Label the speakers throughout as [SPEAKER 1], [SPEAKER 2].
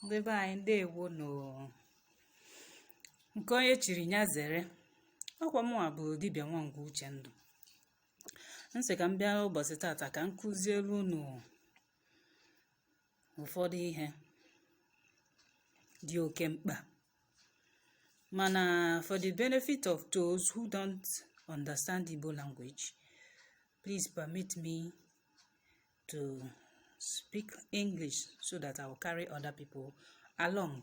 [SPEAKER 1] Ndị be anyị ndewo no nke onye chiri nya zere ọkwa mụnwa bụ dibịa Nwangwu Uchendụ. Nsị ka m bịa ụbọchị tata ka m kụziere unu ụfọdụ ihe dị oke mkpa, mana for the benefit of those who don't understand Igbo language, please permit me to speak English so that I will carry other people along.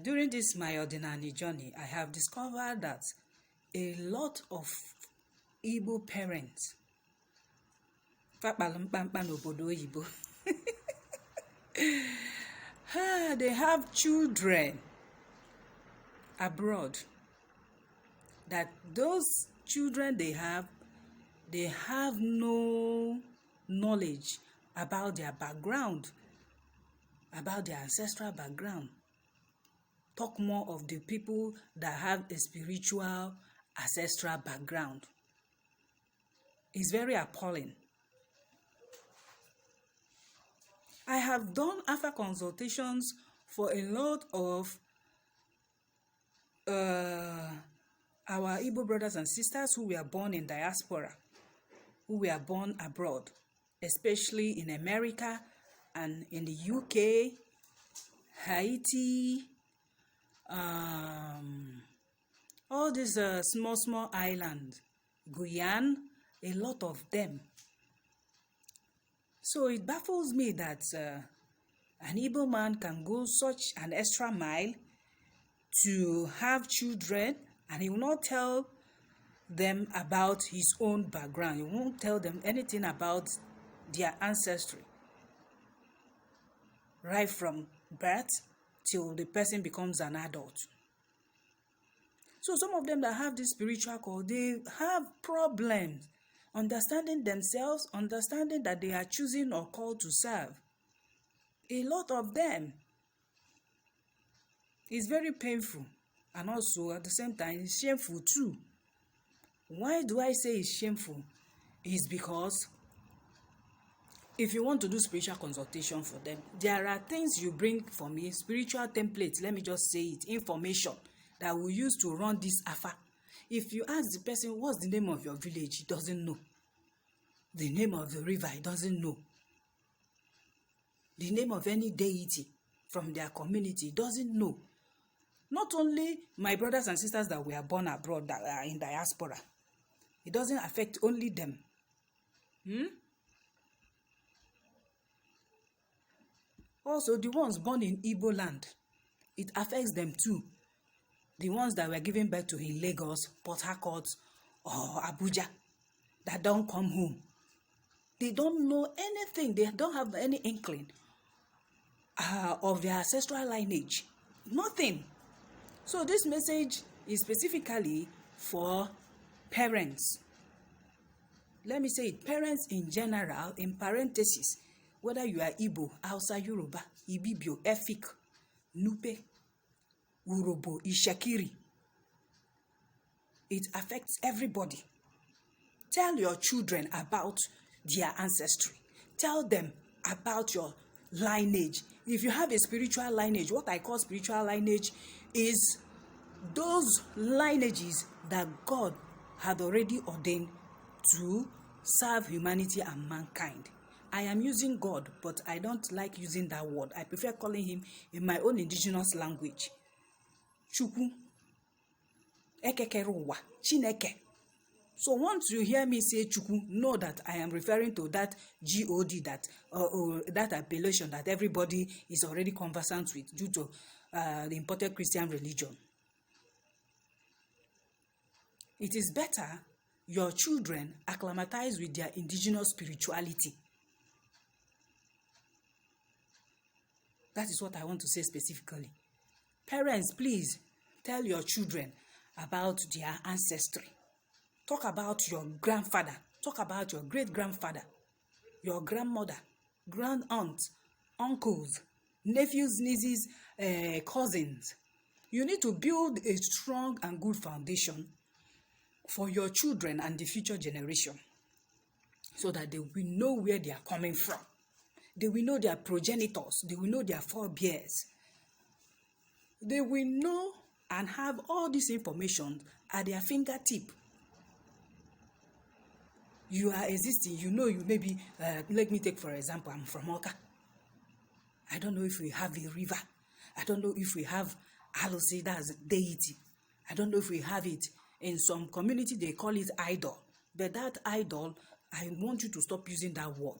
[SPEAKER 1] During this my Ọdịnanị journey, I have discovered that a lot of Igbo parents they have children abroad, that those children they have no knowledge about their background, about their ancestral background. Talk more of the people that have a spiritual ancestral background. It's very appalling. I have done after consultations for a lot of our Igbo brothers and sisters who were born in diaspora, who were born abroad, especially in America and in the UK, Haiti, all these small islands, Guyana, a lot of them. So it baffles me that an Igbo man can go such an extra mile to have children, and he will not tell them about his own background. He won't tell them anything about their ancestry, right from birth till the person becomes an adult. So some of them that have this spiritual call, they have problems understanding themselves, understanding that they are choosing or called to serve. A lot of them. It's very painful, and also at the same time it's shameful too. Why do I say it's shameful? It's because if you want to do spiritual consultation for them, there are things you bring for me, spiritual templates, let me just say it, information that we use to run this afa. If you ask the person, what's the name of your village? He doesn't know. The name of the river, he doesn't know. The name of any deity from their community, he doesn't know. Not only my brothers and sisters that were born abroad, that are in diaspora, it doesn't affect only them. Also, the ones born in Igbo land, it affects them too. The ones that were given birth to in Lagos, Port Harcourt, or Abuja, that don't come home. They don't know anything. They don't have any inkling of their ancestral lineage. Nothing. So this message is specifically for parents. Let me say it, parents in general, in parentheses, whether you are Igbo, Hausa, Yoruba, Ibibio, Efik, Nupe, Urobo, Ishakiri. It affects everybody. Tell your children about their ancestry. Tell them about your lineage. If you have a spiritual lineage, what I call spiritual lineage is those lineages that God had already ordained to serve humanity and mankind. I am using God, but I don't like using that word. I prefer calling him in my own indigenous language. Chukwu, Ekekeruwa, Chineke. So once you hear me say Chukwu, know that I am referring to that God, that appellation that everybody is already conversant with due to the imported Christian religion. It is better your children acclimatize with their indigenous spirituality. That is what I want to say specifically. Parents, please tell your children about their ancestry. Talk about your grandfather. Talk about your great-grandfather, your grandmother, grand-aunt, uncles, nephews, nieces, cousins. You need to build a strong and good foundation for your children and the future generation, so that they will know where they are coming from. They will know their progenitors. They will know their forebears. They will know and have all this information at their fingertip. You are existing. You know, you maybe, let me take for example, I'm from Oka. I don't know if we have a river. I don't know if we have Alosi, that's deity. I don't know if we have it. In some community, they call it idol. But that idol, I want you to stop using that word.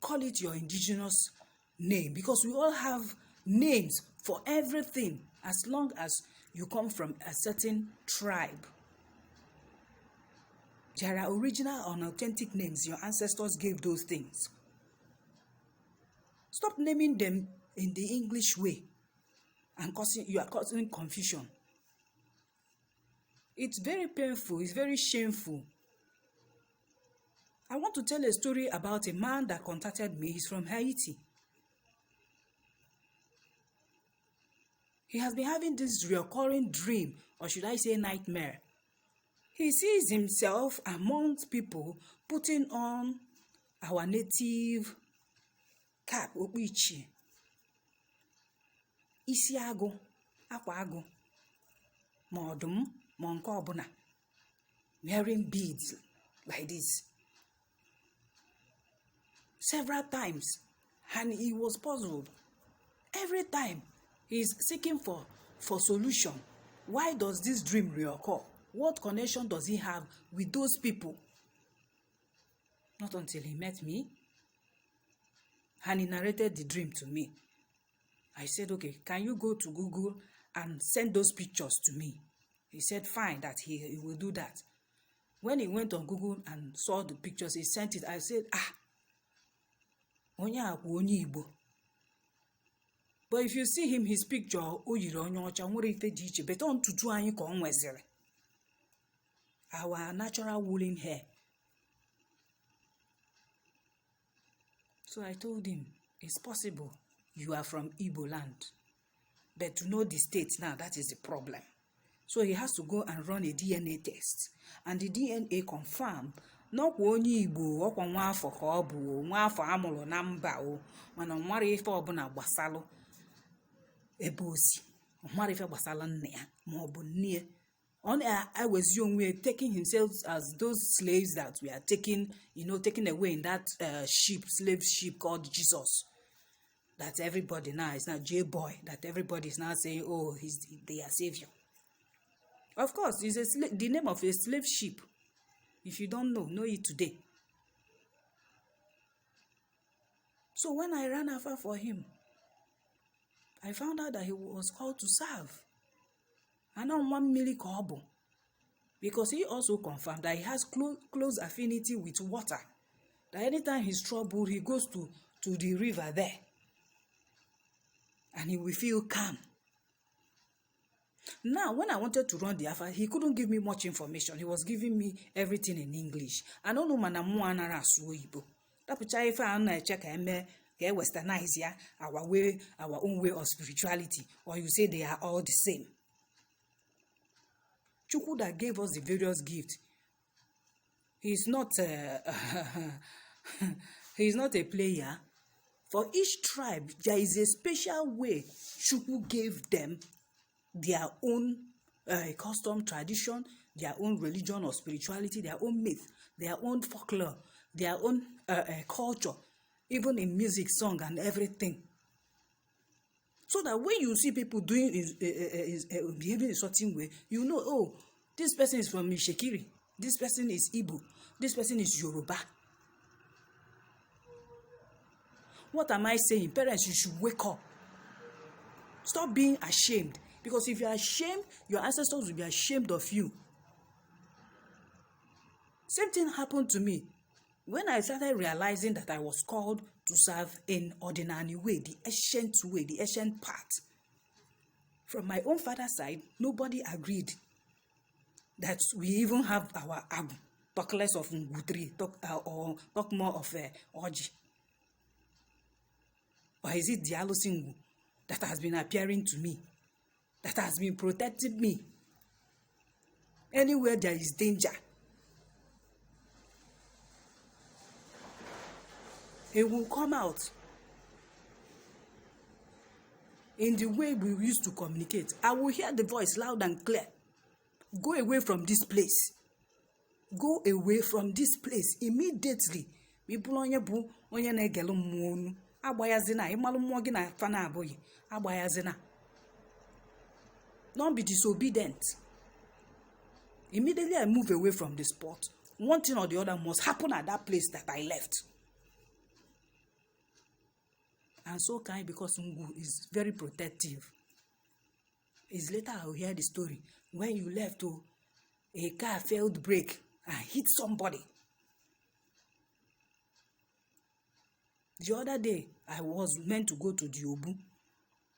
[SPEAKER 1] Call it your indigenous name, because we all have names for everything as long as you come from a certain tribe. There are original and authentic names. Your ancestors gave those things. Stop naming them in the English way, and you are causing confusion. It's very painful. It's very shameful. I want to tell a story about a man that contacted me. He's from Haiti. He has been having this recurring dream, or should I say nightmare. He sees himself amongst people putting on our native cap, okpuichi, isi agụ, akwa agụ, ma ọdụm, ma nke ọbụla, wearing beads like this. Several times, and he was puzzled. Every time, he's seeking for solution. Why does this dream reoccur? What connection does he have with those people? Not until he met me, and he narrated the dream to me. I said, okay, can you go to Google and send those pictures to me? He said, fine, that he will do that. When he went on Google and saw the pictures, he sent it. I said, onye akwa onye Igbo. But if you see him, his picture, oyiri onye ọcha, nwere ife dị iche, but on tutu anyị ka ọ nwezere. Our natural woolen hair. So I told him, it's possible you are from Igbo land. But to know the state now, that is the problem. So he has to go and run a DNA test. And the DNA confirmed, n'ọkwa onye Igbo, ọkwa nwa afọ ka ọ bụ, nwa afọ amụrụ na mba o, mana ọ nwere ife ọbụla gbasalụ ebe o si. Ọ nwere ife gbasalụ nne ya, ma ọ bụ nne ya. I was young, taking himself as those slaves that we are taken away in that slave ship called Jesus. That everybody now is now J-boy, that everybody is now saying, oh, he's their savior. Of course, it's the name of a slave ship. If you don't know it today. So when I ran after for him, I found out that he was called to serve. And on 1 million kobo. Because he also confirmed that he has close affinity with water. That anytime he's troubled, he goes to the river there. And he will feel calm. Now, when I wanted to run the affair, he couldn't give me much information. He was giving me everything in English. I don't know manamu anara Igbo. That pucha ife ana check get westernize our own way of spirituality, or you say they are all the same. Chukwuda gave us the various gifts. He's not he's not a player. For each tribe, there is a special way Chukwu gave them their own custom, tradition, their own religion or spirituality, their own myth, their own folklore, their own culture, even in music, song, and everything. So that when you see people doing behaving in a certain way, you know, oh, this person is from Mishekiri, this person is Igbo, this person is Yoruba. What am I saying? Parents, you should wake up. Stop being ashamed. Because if you are ashamed, your ancestors will be ashamed of you. Same thing happened to me. When I started realizing that I was called to serve in Ọdịnanị way, the ancient path. From my own father's side, nobody agreed that we even have our Agu. Talk less of Ngutri, talk more of Oji. Or is it Diallo Singu that has been appearing to me, that has been protecting me? Anywhere there is danger, it will come out. In the way we used to communicate, I will hear the voice loud and clear. Go away from this place. Go away from this place immediately. Onye bụ onye na-egelu mmụọ onu. Agbayazina, ịmalụ mmụọ gị na afa na abụghị. Agbayazina. Don't be disobedient. Immediately I move away from the spot. One thing or the other must happen at that place that I left. And so kind, because Ngu is very protective. It's later I'll hear the story. When you left, a car failed brake and hit somebody. The other day, I was meant to go to the Obu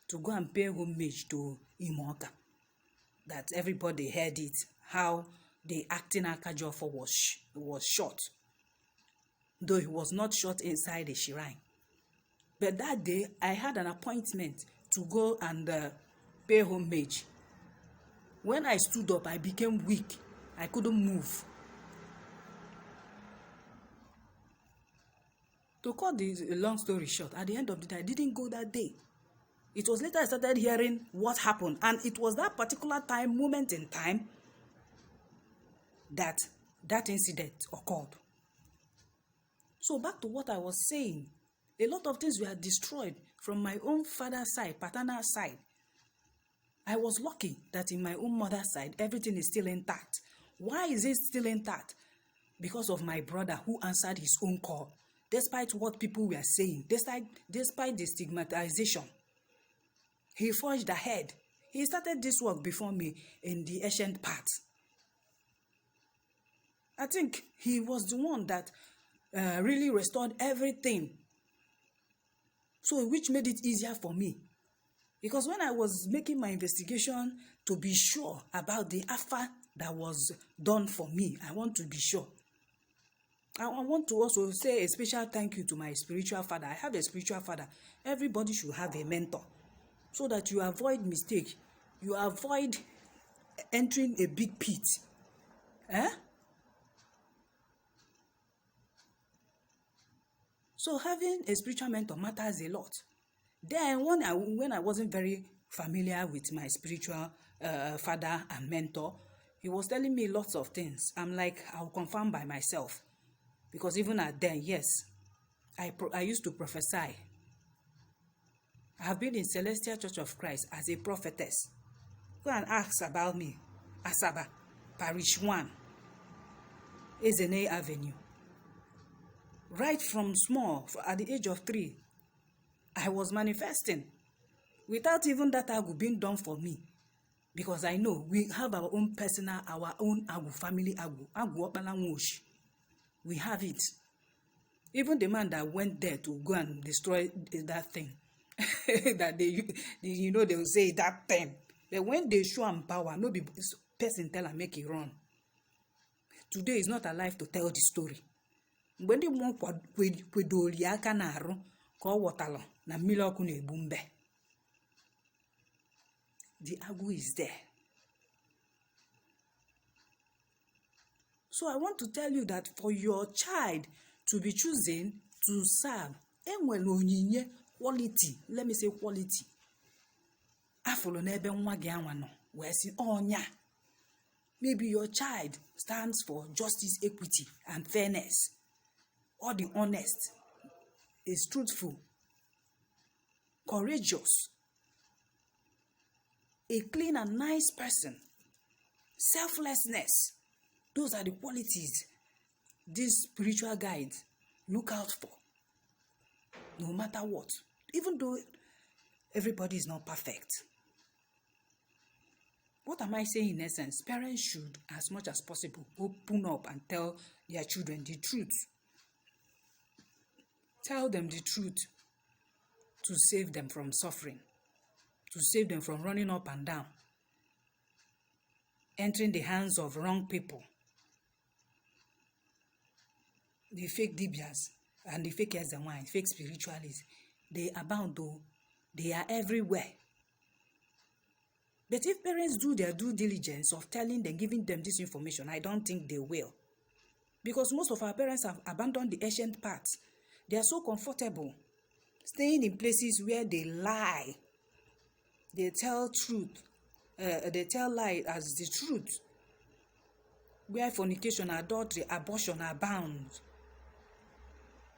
[SPEAKER 1] to go and pay homage to Imoka. That everybody heard it, how the acting Akajofo was shot. Though he was not shot inside the shrine. But that day, I had an appointment to go and pay homage. When I stood up, I became weak. I couldn't move. To cut this long story short, at the end of the day, I didn't go that day. It was later I started hearing what happened. And it was that particular moment in time, that incident occurred. So back to what I was saying. A lot of things were destroyed from my own father's side, paternal side. I was lucky that in my own mother's side, everything is still intact. Why is it still intact? Because of my brother who answered his own call, despite what people were saying, despite the stigmatization. He forged ahead. He started this work before me in the ancient parts. I think he was the one that really restored everything. So, which made it easier for me. Because when I was making my investigation to be sure about the offer that was done for me, I want to be sure. I want to also say a special thank you to my spiritual father. I have a spiritual father. Everybody should have a mentor. So that you avoid mistake. You avoid entering a big pit. So having a spiritual mentor matters a lot. Then when I wasn't very familiar with my spiritual father and mentor, he was telling me lots of things. I'm like, I'll confirm by myself. Because even at then, yes, I used to prophesy. I have been in Celestial Church of Christ as a prophetess. Go and ask about me. Asaba, Parish 1, Ezene Avenue. Right from small, at the age of 3, I was manifesting. Without even that agu being done for me. Because I know we have our own personal, our own agu, family agu. Agu Opalangush. We have it. Even the man that went there to go and destroy that thing. That they will say that thing. But when they show him power, no person tell and make it run. Today is not alive to tell the story. Mgbe ndị mmụọ kwedoli aka na-arụ ka ọ wọtalụ na mmiri ọkụ na-egbu mbe. The agu is there. So I want to tell you that for your child to be chosen to serve, enwere onyinye quality, let me say quality. Afọlọ n'ebe nwa gị anwa nọ, wee sị ọnya. Maybe your child stands for justice, equity, and fairness. Or the honest, is truthful, courageous, a clean and nice person, selflessness. Those are the qualities these spiritual guides look out for, no matter what. Even though everybody is not perfect. What am I saying in essence? Parents should, as much as possible, open up and tell their children the truth. Tell them the truth to save them from suffering, to save them from running up and down, entering the hands of wrong people, the fake dibias and the fake as and wine, fake spiritualists. They abound though. They are everywhere. But if parents do their due diligence of telling them, giving them this information, I don't think they will. Because most of our parents have abandoned the ancient paths. They are so comfortable staying in places where they lie. They tell truth. They tell lie as the truth. Where fornication, adultery, abortion abound.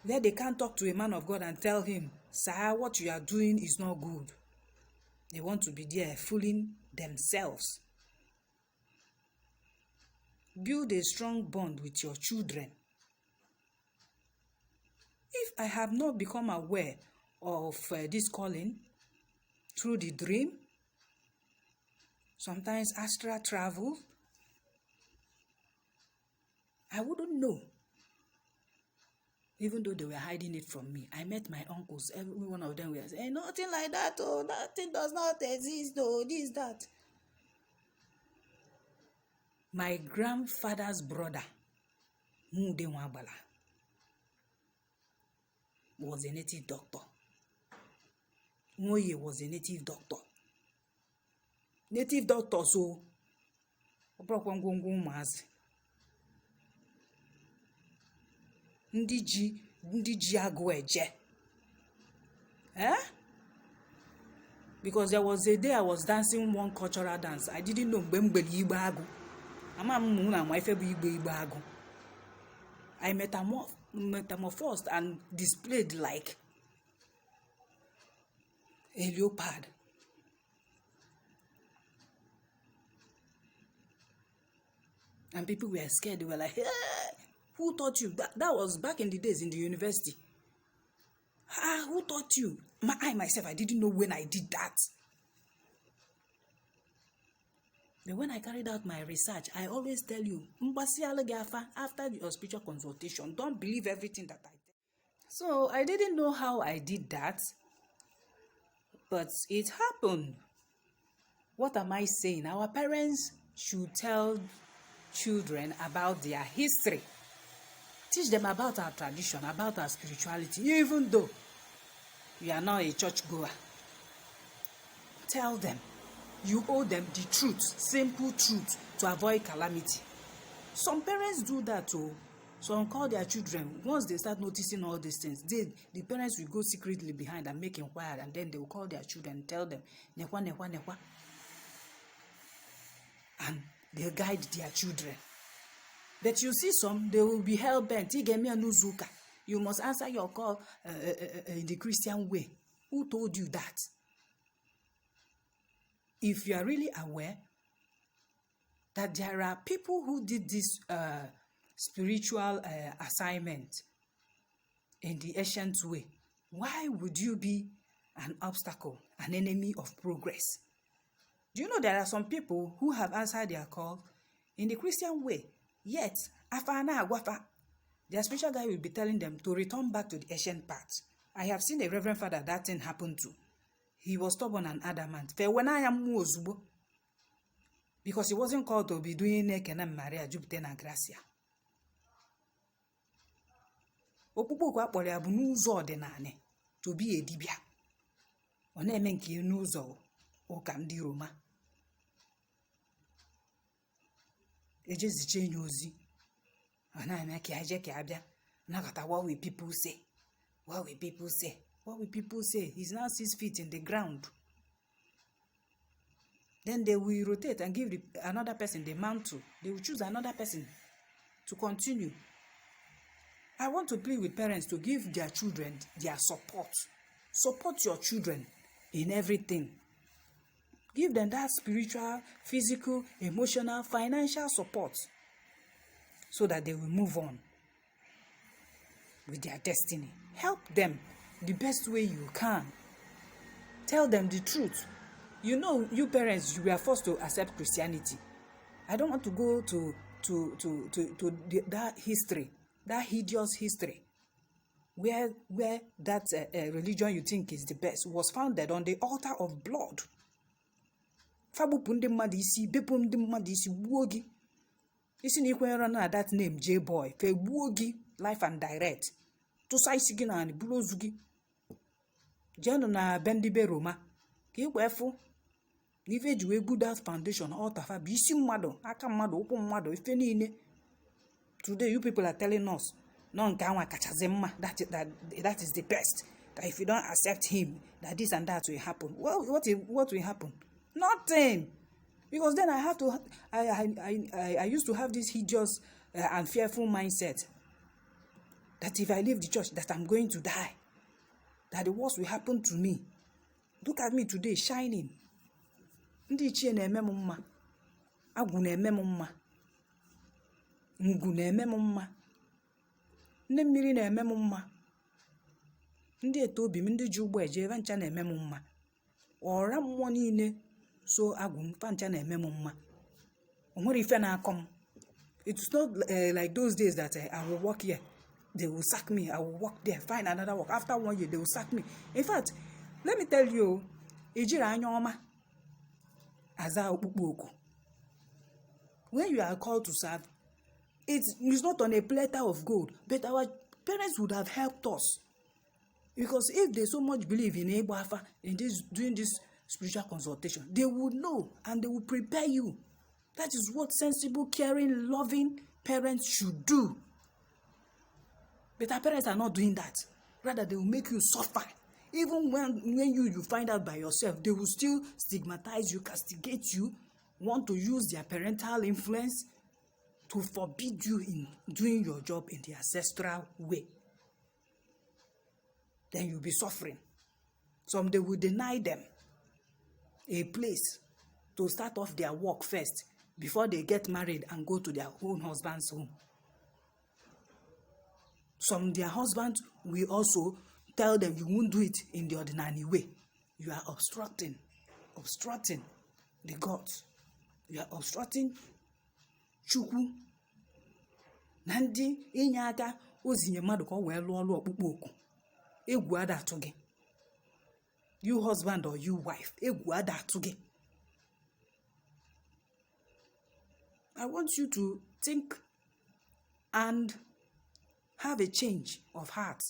[SPEAKER 1] Where they can't talk to a man of God and tell him, sir, what you are doing is not good. They want to be there fooling themselves. Build a strong bond with your children. If I have not become aware of this calling through the dream, sometimes astral travel, I wouldn't know. Even though they were hiding it from me. I met my uncles, every one of them were saying, nothing like that, oh, nothing does not exist, oh, this, that. My grandfather's brother, Mude Wabala, was a native doctor. Moye was a native doctor. Native doctor, so, ndị ji agụ eje. Because there was a day I was dancing one cultural dance. I didn't know mgbe Igbo agụ. Ama m na my favorite Igbo agụ. I metamorphosed and displayed like a leopard. And people were scared. They were like, hey! Who taught you? That was back in the days in the university. Who taught you? I myself, I didn't know when I did that. But when I carried out my research, I always tell you, after your spiritual consultation, don't believe everything that I tell. So I didn't know how I did that, but it happened. What am I saying? Our parents should tell children about their history. Teach them about our tradition, about our spirituality, even though you are not a church goer. Tell them. You owe them the truth, simple truth, to avoid calamity. Some parents do that too. Some call their children. Once they start noticing all these things, the parents will go secretly behind and make inquiry, and then they will call their children and tell them, nekwa, nekwa, nekwa. And they guide their children. But you see some, they will be hell-bent. You must answer your call in the Christian way. Who told you that? If you are really aware that there are people who did this spiritual assignment in the ancient way, why would you be an obstacle, an enemy of progress? Do you know there are some people who have answered their call in the Christian way? Yet, their spiritual guy will be telling them to return back to the ancient path. I have seen a reverend father that thing happen to. He was stubborn and adamant. Because he wasn't called to be doing Nekena Maria Jupiter na Gracia. Okpukpe kwa kpọrọ ya bụ n'ụzọ ọdịnanị to be a dibia. Ọ na-eme nke n'ụzọ ụka ndị Roma. Ejeziche enye ozi. Ọ na-eme ka eje ka abịa. Nakata, what will people say? What will people say? What will people say? He's now 6 feet in the ground. Then they will rotate and give another person the mantle. They will choose another person to continue. I want to plead with parents to give their children their support. Support your children in everything. Give them that spiritual, physical, emotional, financial support so that they will move on with their destiny. Help them the best way you can. Tell them the truth. You know, you parents, you were forced to accept Christianity. I don't want to go to that history, that hideous history, where that religion you think is the best was founded on the altar of blood. Fabupu ndị mmadụ isi, bepụ ndị mmadụ isi, gbuo gị. Isi na ikwenyere na that name J-boy, fe gbuo gị life and direct. Tụsa isi gị na buru ozu gị. Jenu na bendibe Roma, ka ikwe efu n'ife ji wee build that foundation altar fa bụ isi mmadụ, aka mmadụ, ụkwụ mmadụ, ife niile. Today you people are telling us no nke anwa kachazi mma, that is the best, that if you don't accept him that this and that will happen. Well, what will happen? Nothing. Because then I used to have this hideous and fearful mindset that if I leave the church that I'm going to die, that the worst will happen to me. Look at me today, shining. Ndị ichie na-eme m mma, agwụ na-eme m mma, ngwu na-eme m mma, ndị mmiri na-eme m mma, ndị eto obi m, ndị ji ụgbọ eje ebe ncha na-eme m mma, ọra mmụọ niile so agwụ m fa ncha na-eme m mma. O nwere ife na-akọ m. It's not like those days that I will work here, they will sack me, I will work there, find another work. After 1 year, they will sack me. In fact, let me tell you, ejiri anya ọma aza okpukpu oku. When you are called to serve, it's not on a platter of gold, but our parents would have helped us. Because if they so much believe in Igbo Afa, in doing this spiritual consultation, they would know and they will prepare you. That is what sensible, caring, loving parents should do. But our parents are not doing that. Rather, they will make you suffer. Even when you find out by yourself, they will still stigmatize you, castigate you, want to use their parental influence to forbid you in doing your job in the ancestral way. Then you'll be suffering. Some they will deny them a place to start off their work first before they get married and go to their own husband's home. Some their husbands will also tell them you won't do it in the Ọdịnanị way. You are obstructing the gods. You are obstructing Chukwu. Na ndị inye aka ozinye mmadụ ka ọ wee lụọ ọlụ okpukpe oku. Egwu ada atụ gị. You husband or you wife, egwu ada atụ gị. I want you to think and have a change of heart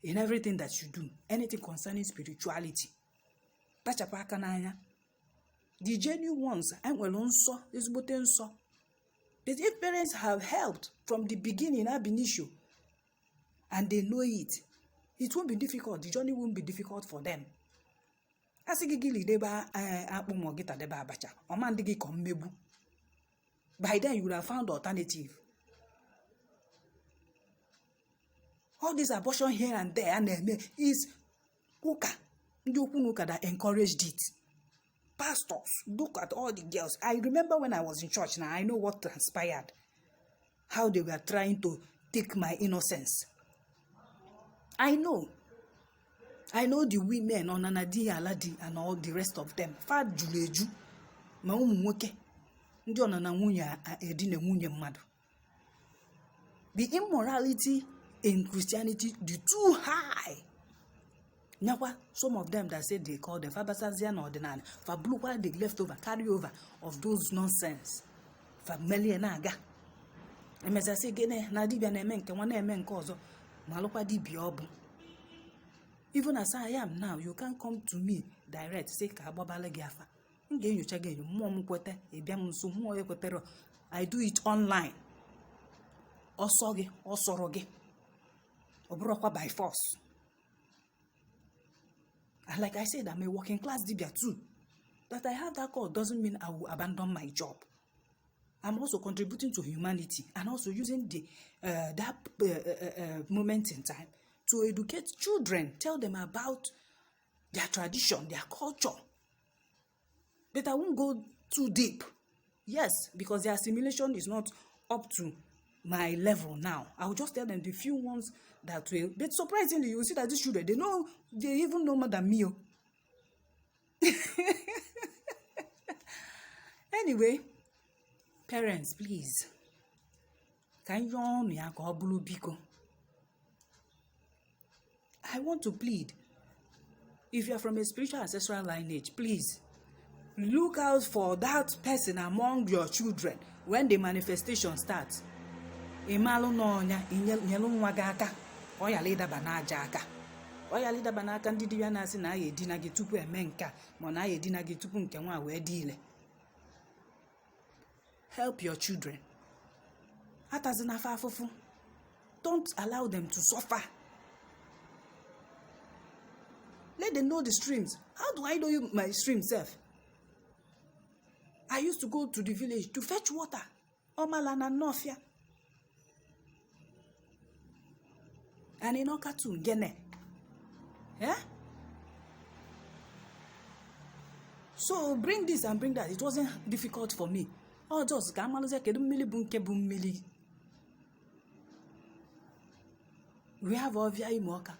[SPEAKER 1] in everything that you do, anything concerning spirituality. Kpachapụ aka n'anya. The genuine ones, enwere nsọ, ezigbote nsọ. But if parents have helped from the beginning, ab initio, and they know it, it won't be difficult. The journey won't be difficult for them. Asị gị gịlị debe akpụ ma ọ gịta debe abacha, ọma ndị gị ka mmegbu. By then you would have found alternative. All this abortion here and there is ụka, ndị okwu n'ụka that encouraged it. Pastors, look at all the girls. I remember when I was in church, now I know what transpired. How they were trying to take my innocence. I know the women on Anadi, Aladi, and all the rest of them. Fad juleju, ma ụmụ nwoke, ndị ọnana nwunye edine nwunye mmadụ. The immorality in Christianity is too high. Nyakwa, some of them that say they call them Fabasazia na Ọdịnanị, for blue while they left over, carry over of those nonsense. For melie na aga. Emeza say gene na dibia na eme nke nwa na eme nke ọzọ, ma lụkwa dibia ọ bụ. Even as I am now, you can't come to me direct say ka agbabala gị afa. M ga-enyocha gị enyo, mmụọ m kwete, ịbịa m nso, mmụọ ekwetere. I do it online. Ọsọ gị, ọsọrọ gị. Ọ bụrụkwa by force. And like I said, I'm a working class dibia too. That I have that call doesn't mean I will abandon my job. I'm also contributing to humanity and also using that moment in time to educate children, tell them about their tradition, their culture. But I won't go too deep. Yes, because the assimilation is not up to my level now. I will just tell them the few ones that will. But surprisingly, you will see that these children, they even know more than me. Anyway, parents, please. Can you biko? I want to plead. If you are from a spiritual ancestral lineage, please look out for that person among your children when the manifestation starts. Ịmalụ n'ọnya inyelu nwa gị aka ọ yala ịdaba n'aja aka. ọ ya lidaba n'aka ndị dibịa na-asị na aya edina gị tupu eme nke a, ma na aya edina gị tupu nke nwa wee dị ile. Help your children. Atazina afụfụ. Don't allow them to suffer. Let them know the streams. How do I know my stream self? I used to go to the village to fetch water. Omala na Nofia. And in Okatu, Gene. Yeah? So bring this and bring that. It wasn't difficult for me. Oh, just Gamaloze kedu mmili bunke bu mmili. We have Ovia Imoka.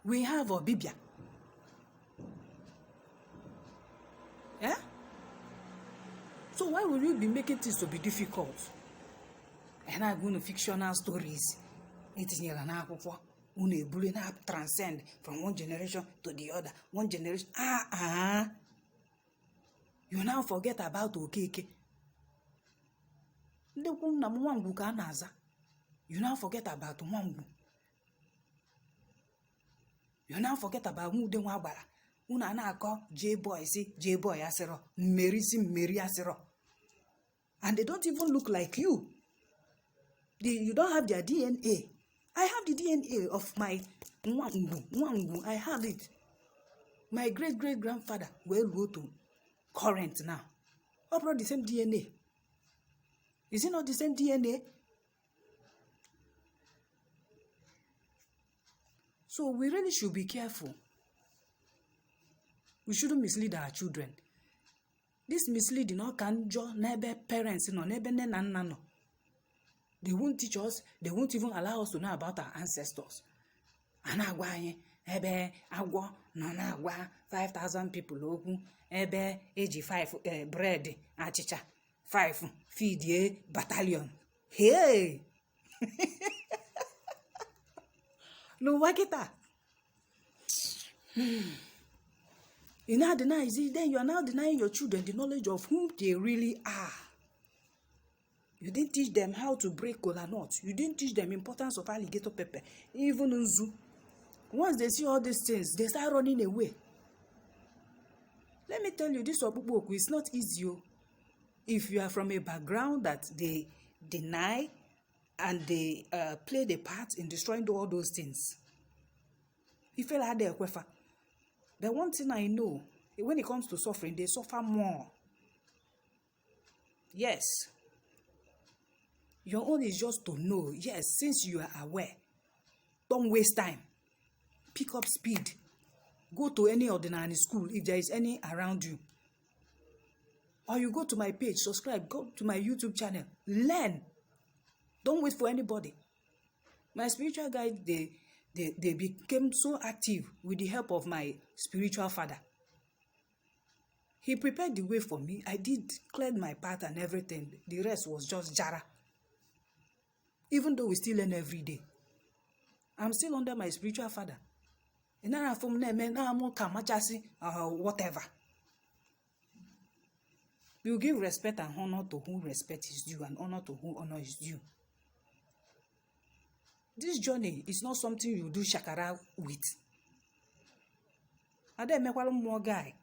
[SPEAKER 1] We have Obibia. Yeah? So why will you be making things to be difficult? And I'm going to fictional stories. It is an apple. Transcend from one generation to the other. One generation. You now forget about Okeke. You now forget about Mwangu. You now forget about Mude Wabara. Una na call J-boy, see J-boy asero. Mary asero. And they don't even look like you. You don't have their DNA. I have the DNA of my Mwangu. I have it. My great-great-grandfather will go to current now. I brought the same DNA. Is it not the same DNA? So we really should be careful. We shouldn't mislead our children. This misleading all can join neighbor parents, neighbor nana. They won't teach us, they won't even allow us to know about our ancestors. Anagwa ebe agwo no na agwa 5,000 people okwu ebe eji 5 bread achicha 5 feed a battalion. Hey! No wakita. You now deny it, then you are now denying your children the knowledge of whom they really are. You didn't teach them how to break kola nuts. You didn't teach them importance of alligator pepper. Even in zoo. Once they see all these things, they start running away. Let me tell you, this Obuboku is not easy. If you are from a background that they deny and they play the part in destroying all those things. If you are there, the one thing I know, when it comes to suffering, they suffer more. Yes. Your own is just to know, yes, since you are aware, don't waste time. Pick up speed. Go to any Ọdịnanị school if there is any around you. Or you go to my page, subscribe, go to my YouTube channel, learn. Don't wait for anybody. My spiritual guide, they became so active with the help of my spiritual father. He prepared the way for me. I did clear my path and everything. The rest was just jara. Even though we still learn every day. I'm still under my spiritual father. Whatever. You give respect and honor to whom respect is due and honor to whom honor is due. This journey is not something you do shakara with. I don't make one more guy.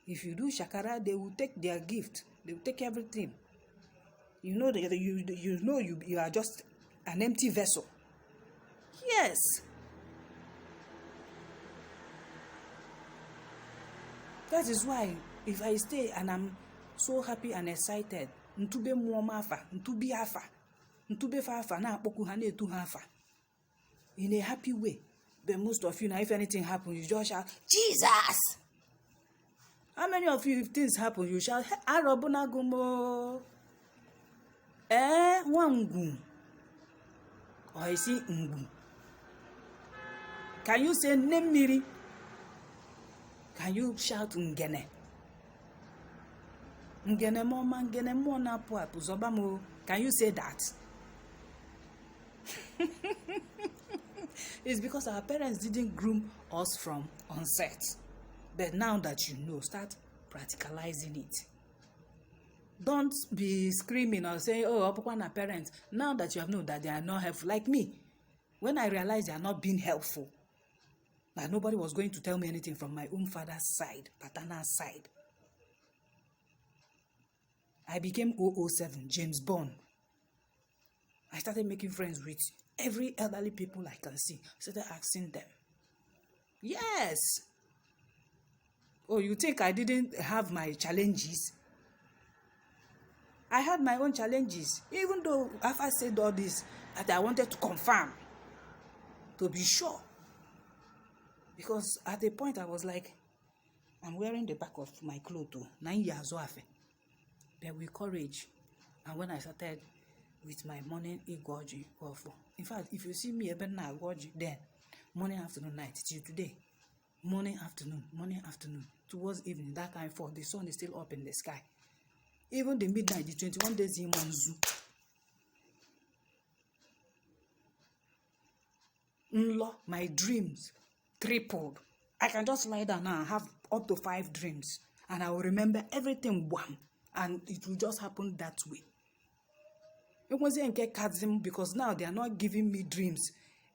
[SPEAKER 1] If you do shakara, they will take their gift. They will take everything. You know that you are just an empty vessel. Yes. That is why if I stay and I'm so happy and excited, ntube muomafa, ntubi afa, ntube fafa na akpoku ha na etu ha afa. In a happy way. But most of you now, if anything happens, you just shout, Jesus! How many of you, if things happen, you shout, Arabuna gumo? Wangu. Or you see Ngu. Can you say Nemiri? Can you shout Ngene? Ngene moma, ngene mona puapu zobamo. Can you say that? It's because our parents didn't groom us from onset. But now that you know, start practicalizing it. Don't be screaming or saying, oh, Opukwana parents, now that you have known that they are not helpful. Like me, when I realized they are not being helpful, that nobody was going to tell me anything from my own father's side, paternal side, I became 007, James Bond. I started making friends with every elderly people I can see. I started asking them. Yes. Oh, you think I didn't have my challenges? I had my own challenges. Even though after I said all this, that I wanted to confirm, to be sure. Because at a point I was like, I'm wearing the back of my clothes too. 9 years old. But with courage. And when I started with my morning Igwoji, in fact, if you see me even now Igwoji, then morning, afternoon, night, till today, morning, afternoon, towards evening, that kind of fall, the sun is still up in the sky. Even the midnight, the 21 days in Monzu. My dreams tripled. I can just lie down now and have up to 5 dreams, and I will remember everything one, and it will just happen that way. It wasn't a chasm because now they are not giving me dreams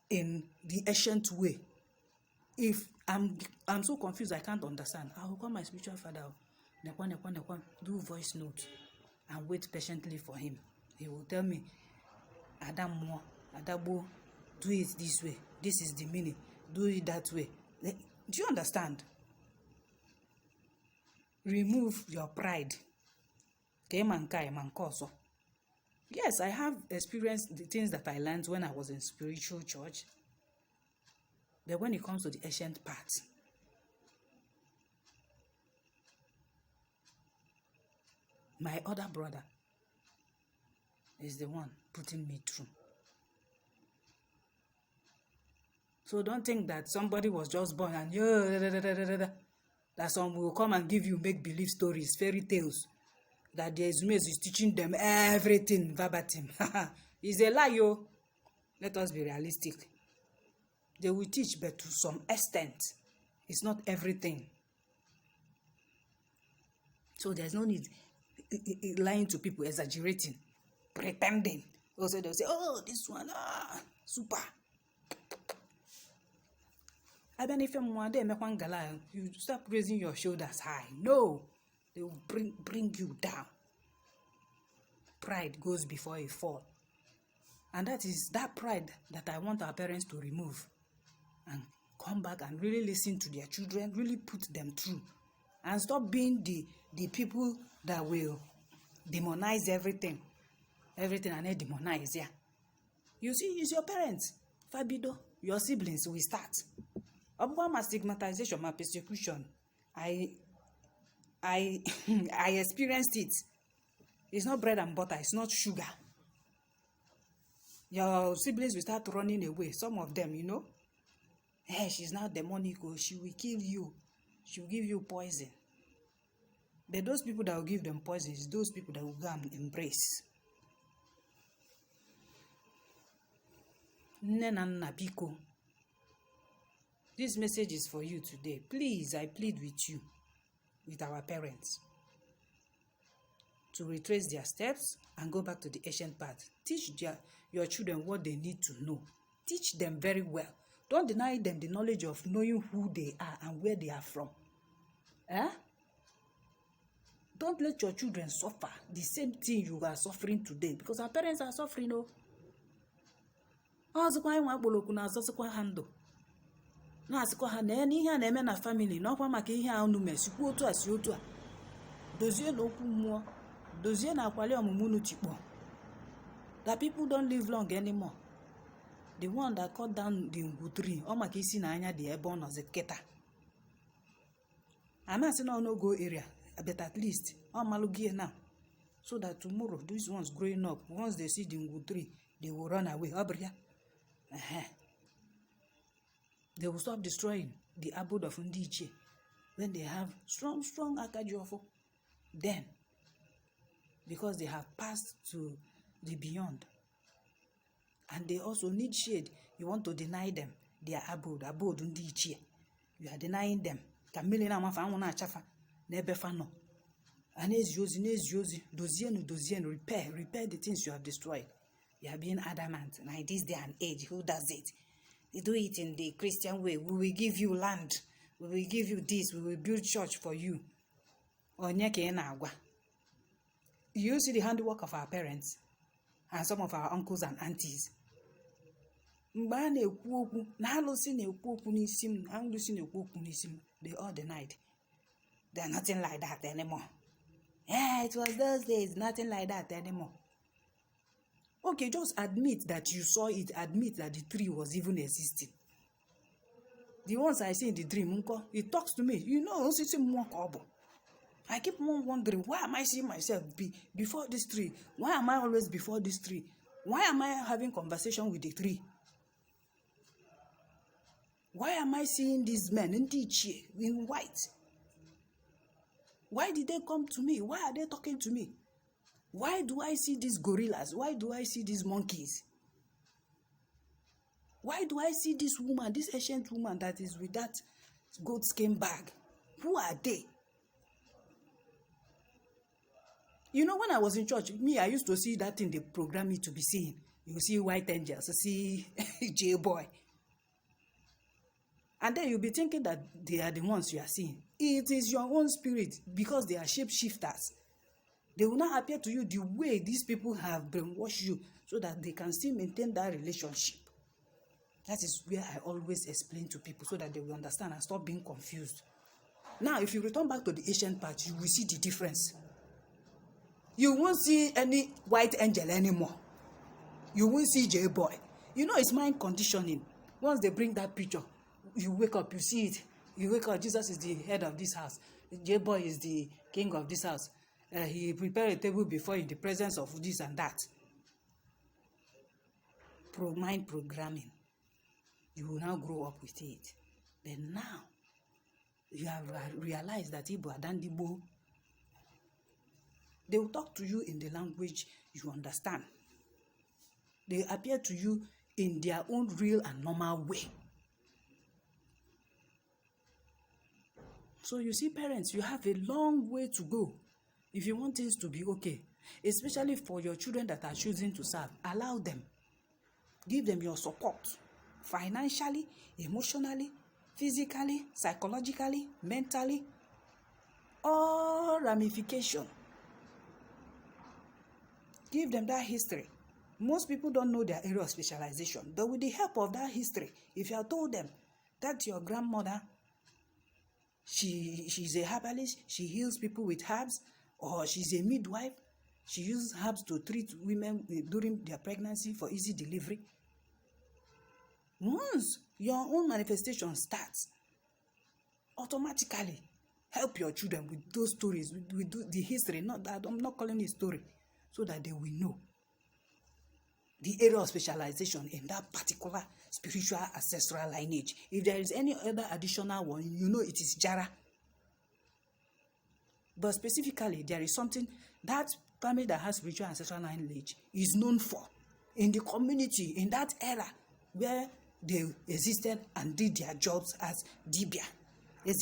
[SPEAKER 1] in the ancient way. If I'm so confused, I can't understand, I will call my spiritual father, do voice note and wait patiently for him. He will tell me, Adamo, Adabo, do it this way. This is the meaning. Do it that way. Do you understand? Remove your pride. Yes, I have experienced the things that I learned when I was in spiritual church. But when it comes to the ancient part, my other brother is the one putting me through. So don't think that somebody was just born and that some will come and give you make-believe stories, fairy tales, that the Ezumes is teaching them everything verbatim. It's a lie, yo. Let us be realistic. They will teach, but to some extent. It's not everything. So there's no need lying to people, exaggerating, pretending. Also they'll say, oh, this one, super. You start raising your shoulders high. No, they will bring you down. Pride goes before a fall. And that is that pride that I want our parents to remove and come back and really listen to their children, really put them through, and stop being the people that will demonize everything and they demonize. Yeah, you see, it's your parents, Fabido, your siblings will start. My stigmatization, my persecution, I experienced it. It's not bread and butter, it's not sugar. Your siblings will start running away. Some of them, hey, she's not demonic, she will kill you. She will give you poison. But those people that will give them poison is those people that will go and embrace. Nena Piko. This message is for you today. Please, I plead with you, with our parents, to retrace their steps and go back to the ancient path. Teach your children what they need to know. Teach them very well. Don't deny them the knowledge of knowing who they are and where they are from. Don't let your children suffer the same thing you are suffering today, because our parents are suffering. Na-asịkwa ha na ihe a na-eme na family n'ọkwa maka ihe a unu mesikwa otu a si otu a. Dozie na okwu mmụọ, dozie na akwali ọmụmụ unu tikpọ. That people don't live long anymore. The one that cut down the ngwu tree, ọ maka isi na anya dị ebe ọ nọzi kịta. I'm not saying no go area, but at least ọ malụgie now, so that tomorrow these ones growing up, once they see the ngwu tree, they will run away. They will stop destroying the abode of Ndiche when they have strong Akajiofo. Then, because they have passed to the beyond, and they also need shade, you want to deny them their abode Ndiche. You are denying them. Kamili na mafa anwụ na achafa na ebe fa nọ. And dozienu, repair the things you have destroyed. You are being adamant. Now, in this day and age, who does it? They do it in the Christian way. We will give you land. We will give you this. We will build church for you. You see the handiwork of our parents and some of our uncles and aunties. They all denied. They are nothing like that anymore. Yeah, it was those days, nothing like that anymore. Okay, just admit that you saw it. Admit that the tree was even existing. The ones I see in the dream, it talks to me. You know, I keep on wondering, why am I seeing myself before this tree? Why am I always before this tree? Why am I having conversation with the tree? Why am I seeing these men in white? Why did they come to me? Why are they talking to me? Why do I see these gorillas? Why do I see these monkeys? Why do I see this woman, this ancient woman that is with that goat skin bag? Who are they? You know, when I was in church, I used to see that thing they program me to be seeing. You see white angels, you see J-boy. And then you'll be thinking that they are the ones you are seeing. It is your own spirit, because they are shapeshifters. They will not appear to you the way these people have brainwashed you, so that they can still maintain that relationship. That is where I always explain to people, so that they will understand and stop being confused. Now, if you return back to the ancient part, you will see the difference. You won't see any white angel anymore. You won't see J-boy. You know, it's mind conditioning. Once they bring that picture, you wake up, you see it. You wake up, Jesus is the head of this house. J-boy is the king of this house. He prepared a table before in the presence of this and that. Mind programming. You will now grow up with it. Then now, you have realized that Igbo Adandibo. They will talk to you in the language you understand. They appear to you in their own real and normal way. So you see, parents, you have a long way to go if you want things to be okay. Especially for your children that are choosing to serve. Allow them. Give them your support. Financially, emotionally, physically, psychologically, mentally. All ramification. Give them that history. Most people don't know their area of specialization. But with the help of that history, if you have told them that your grandmother, she's a herbalist, she heals people with herbs, or she's a midwife, she uses herbs to treat women during their pregnancy for easy delivery. Once your own manifestation starts, automatically help your children with those stories, with the history. Not that I'm not calling it story, so that they will know the area of specialization in that particular spiritual ancestral lineage. If there is any other additional one, you know it is Jara. But specifically, there is something that family that has spiritual ancestral lineage is known for in the community, in that era where they existed and did their jobs as dibia. Do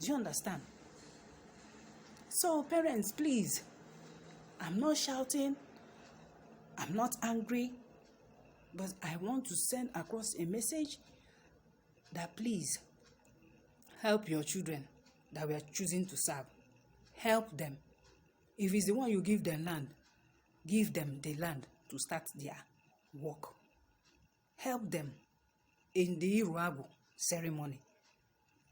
[SPEAKER 1] you understand? So parents, please, I'm not shouting, I'm not angry, but I want to send across a message that please help your children that we are choosing to serve. Help them. If it's the one you give them land, give them the land to start their work. Help them in the Iruagu ceremony.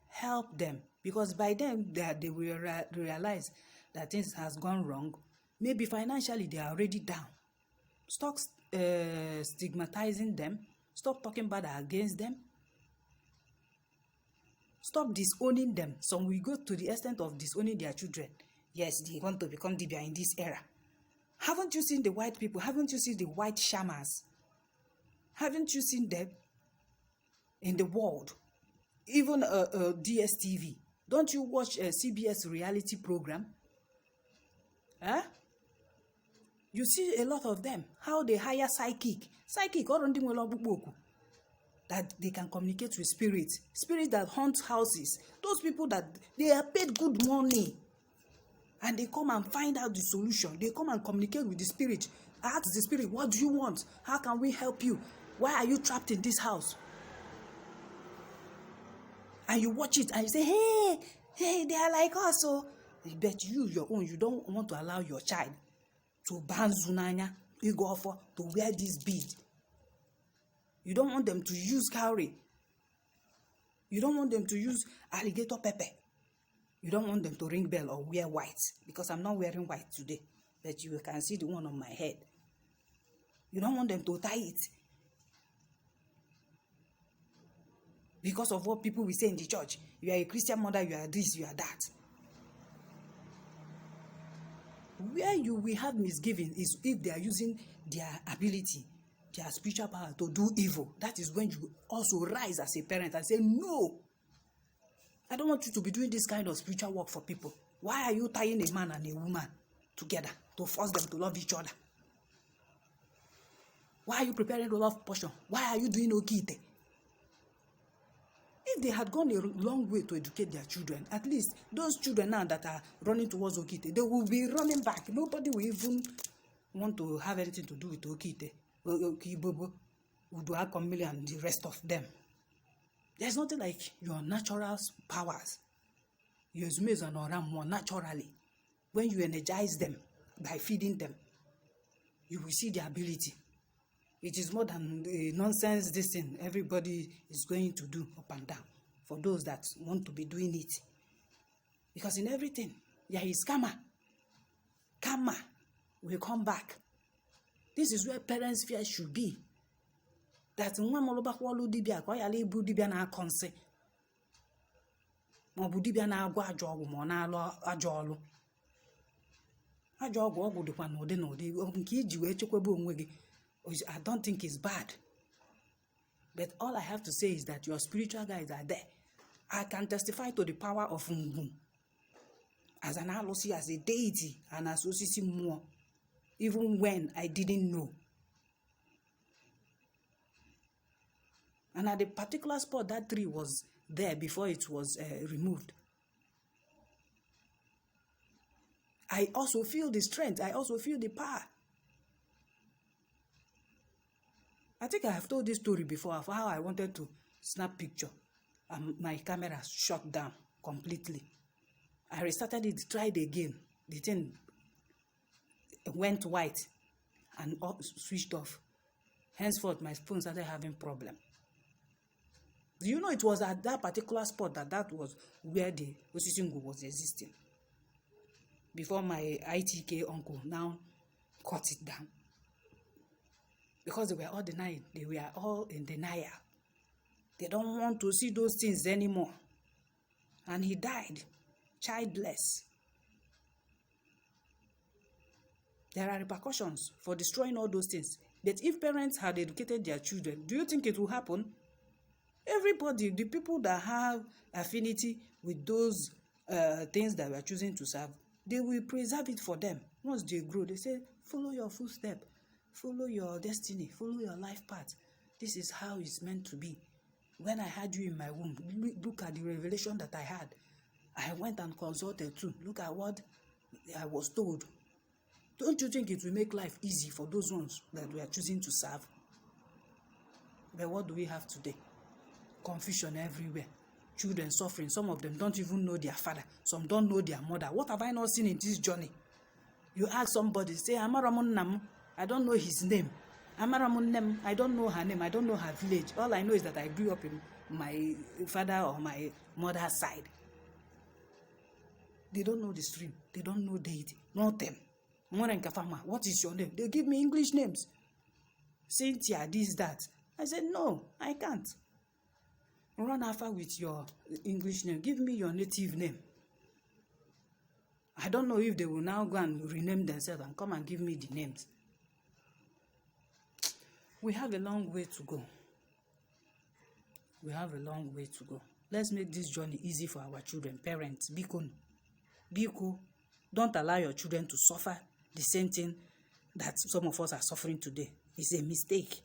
[SPEAKER 1] Help them, because by then they will realize that things has gone wrong. Maybe financially they are already down. Stop stigmatizing them. Stop talking bad against them. Stop disowning them. Some will go to the extent of disowning their children. Yes, they want to become Dibia in this era. Haven't you seen the white people? Haven't you seen the white shamans? Haven't you seen them in the world? Even DSTV. Don't you watch a CBS reality program? Huh? You see a lot of them. How they hire psychic. Psychic, or that they can communicate with spirits that haunt houses, those people that they are paid good money, and they come and find out the solution. They come and communicate with the spirit, ask the spirit, what do you want? How can we help you? Why are you trapped in this house? And you watch it and you say, hey, they are like us. So, but your own, you don't want to allow your child to ban zunanya, igofo, to wear this bead. You don't want them to use cowrie. You don't want them to use alligator pepper. You don't want them to ring bell or wear white, because I'm not wearing white today, but you can see the one on my head. You don't want them to tie it because of what people will say in the church. You are a Christian mother, you are this, you are that. Where you will have misgiving is if they are using their ability, their spiritual power to do evil. That is when you also rise as a parent and say, no, I don't want you to be doing this kind of spiritual work for people. Why are you tying a man and a woman together to force them to love each other? Why are you preparing the love portion? Why are you doing okite? If they had gone a long way to educate their children, at least those children now that are running towards okite, they will be running back. Nobody will even want to have anything to do with okite, okibobo, uduakomili, and the rest of them. There's nothing like your natural powers. You use an oram more naturally. When you energize them by feeding them, you will see the ability. It is more than the nonsense this thing everybody is going to do up and down for those that want to be doing it. Because in everything, there is karma. Karma will come back. This is where parents' fear should be. That nwa moloba kwolu dibia kwa yala ibu dibia na akonse. Mo bu dibia na agwa ajo ogwu mo na alo ajo olu. Ajo ogwu dikwa na odi nke iji wee chekwebe onwe gị. I don't think it's bad. But all I have to say is that your spiritual guides are there. I can testify to the power of Ngun as an alosi, as a deity, and as osisi more, even when I didn't know. And at the particular spot, that tree was there before it was removed. I also feel the strength. I also feel the power. I think I have told this story before of how I wanted to snap picture and my camera shut down completely. I restarted it, tried again. The thing went white and switched off. Henceforth, my phone started having problem. Do you know it was at that particular spot that was where the Osisingu was existing? Before my ITK uncle now cut it down. Because they were all denying. They were all in denial. They don't want to see those things anymore. And he died, childless. There are repercussions for destroying all those things. But if parents had educated their children, do you think it will happen? Everybody, the people that have affinity with those things that we are choosing to serve, they will preserve it for them. Once they grow, they say, follow your footstep, follow your destiny, follow your life path. This is how it's meant to be. When I had you in my womb, look at the revelation that I had. I went and consulted too. Look at what I was told. Don't you think it will make life easy for those ones that we are choosing to serve? But what do we have today? Confusion everywhere. Children suffering. Some of them don't even know their father. Some don't know their mother. What have I not seen in this journey? You ask somebody, say, Amaramun Nam, I don't know his name. Amaramun Nam, I don't know her name. I don't know her village. All I know is that I grew up in my father or my mother's side. They don't know the stream. They don't know deity. Not them. What is your name? They give me English names. Cynthia, this, that. I said, no, I can't. Run after with your English name. Give me your native name. I don't know if they will now go and rename themselves and come and give me the names. We have a long way to go. We have a long way to go. Let's make this journey easy for our children. Parents, Biko, don't allow your children to suffer the same thing that some of us are suffering today. It's a mistake.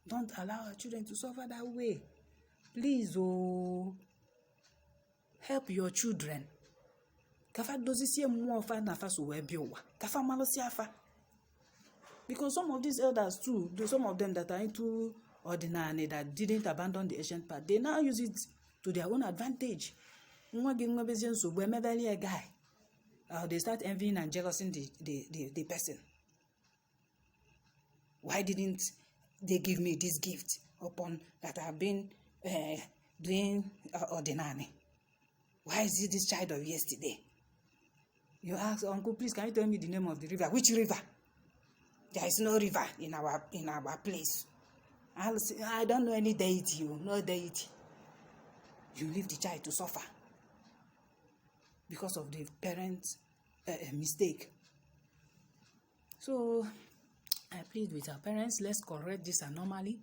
[SPEAKER 1] Don't allow our children to suffer that way. Please, oh, help your children. Kafa dozisie mmụọ fa na fa so wee bịa ụwa. Kafa malụsi afa. Because some of these elders too, some of them that are into Ọdịnanị that didn't abandon the ancient path, they now use it to their own advantage. Nwa gị nwa bezie nsogbu emebeli a guy. They start envying and jealousing the person. Why didn't they give me this gift upon that I've been doing Ọdịnanị? Why is it this child of yesterday? You ask, Uncle, please, can you tell me the name of the river? Which river? There is no river in our place. I'll say, I don't know any deity, no deity. You leave the child to suffer because of the parents' mistake. So I plead with our parents, let's correct this anomaly.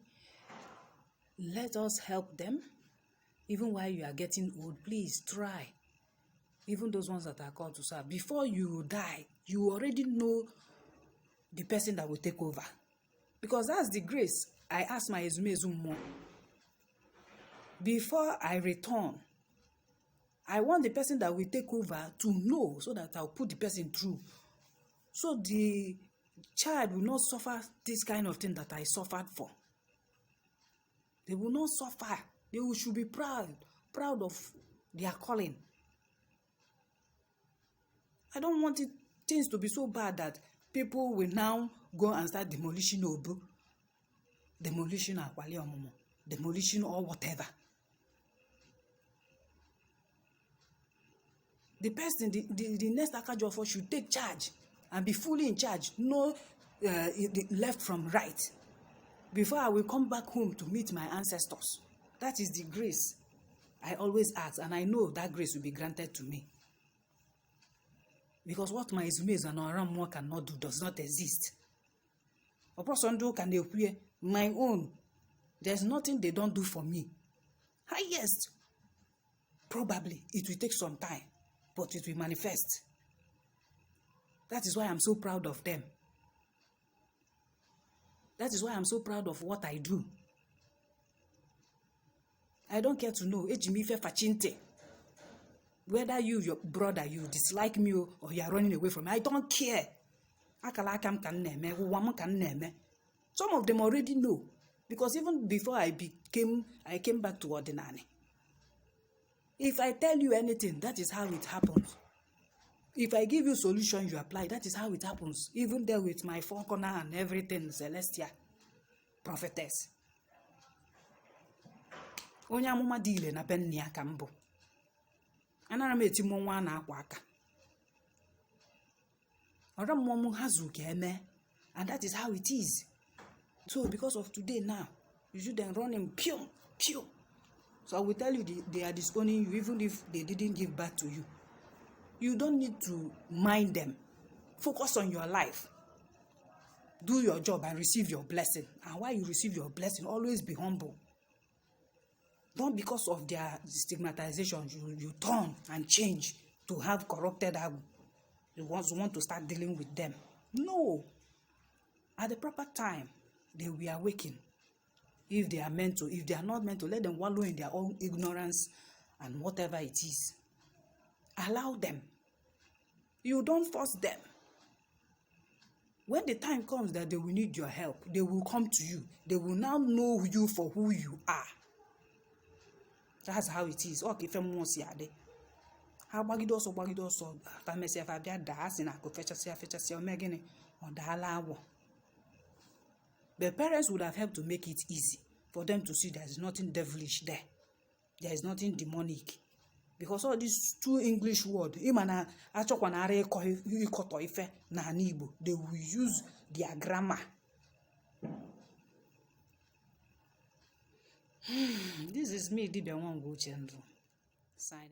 [SPEAKER 1] Let us help them. Even while you are getting old, please try. Even those ones that are called to serve. Before you die, you already know the person that will take over. Because that's the grace. I asked my Ezumezumo. Before I return, I want the person that will take over to know so that I'll put the person through. So the child will not suffer this kind of thing that I suffered for. They will not suffer. They should be proud of their calling. I don't want things to be so bad that people will now go and start demolishing Obu, demolishing Akwali Omomo, demolishing or whatever. The person, the next Akajofo should take charge and be fully in charge, know left from right, before I will come back home to meet my ancestors. That is the grace I always ask, and I know that grace will be granted to me. Because what my Izumezu and Oramwa cannot do does not exist. My own, there's nothing they don't do for me. Highest, probably it will take some time, but it will manifest. That is why I'm so proud of them. That is why I'm so proud of what I do. I don't care to know. Whether you, your brother, you dislike me or you are running away from me, I don't care. Some of them already know. Because even before I came back to Ọdịnanị. If I tell you anything, that is how it happens. If I give you solution, you apply. That is how it happens. Even there with my four corner and everything, Celestia, prophetess. Onye amụma dị ile na penni aka mbụ. Anara m eti nwa na akwa aka. Ọra mmụọ ha zu ka eme, and that is how it is. So because of today now, you should then run in pew. So I will tell you they are disowning you even if they didn't give back to you. You don't need to mind them. Focus on your life. Do your job and receive your blessing. And while you receive your blessing, always be humble. Don't because of their stigmatization, you turn and change to have corrupted Agu. You want to start dealing with them. No. At the proper time, they will awaken. If they are meant to. If they are not meant to, let them wallow in their own ignorance and whatever it is. Allow them. You don't force them. When the time comes that they will need your help, they will come to you. They will now know you for who you are. That's how it is. Okay, the parents would have helped to make it easy for them to see there is nothing devilish there. There is nothing demonic. Because all these two English words, they will use their grammar. This is me, Dibia Wango Chendru, signing.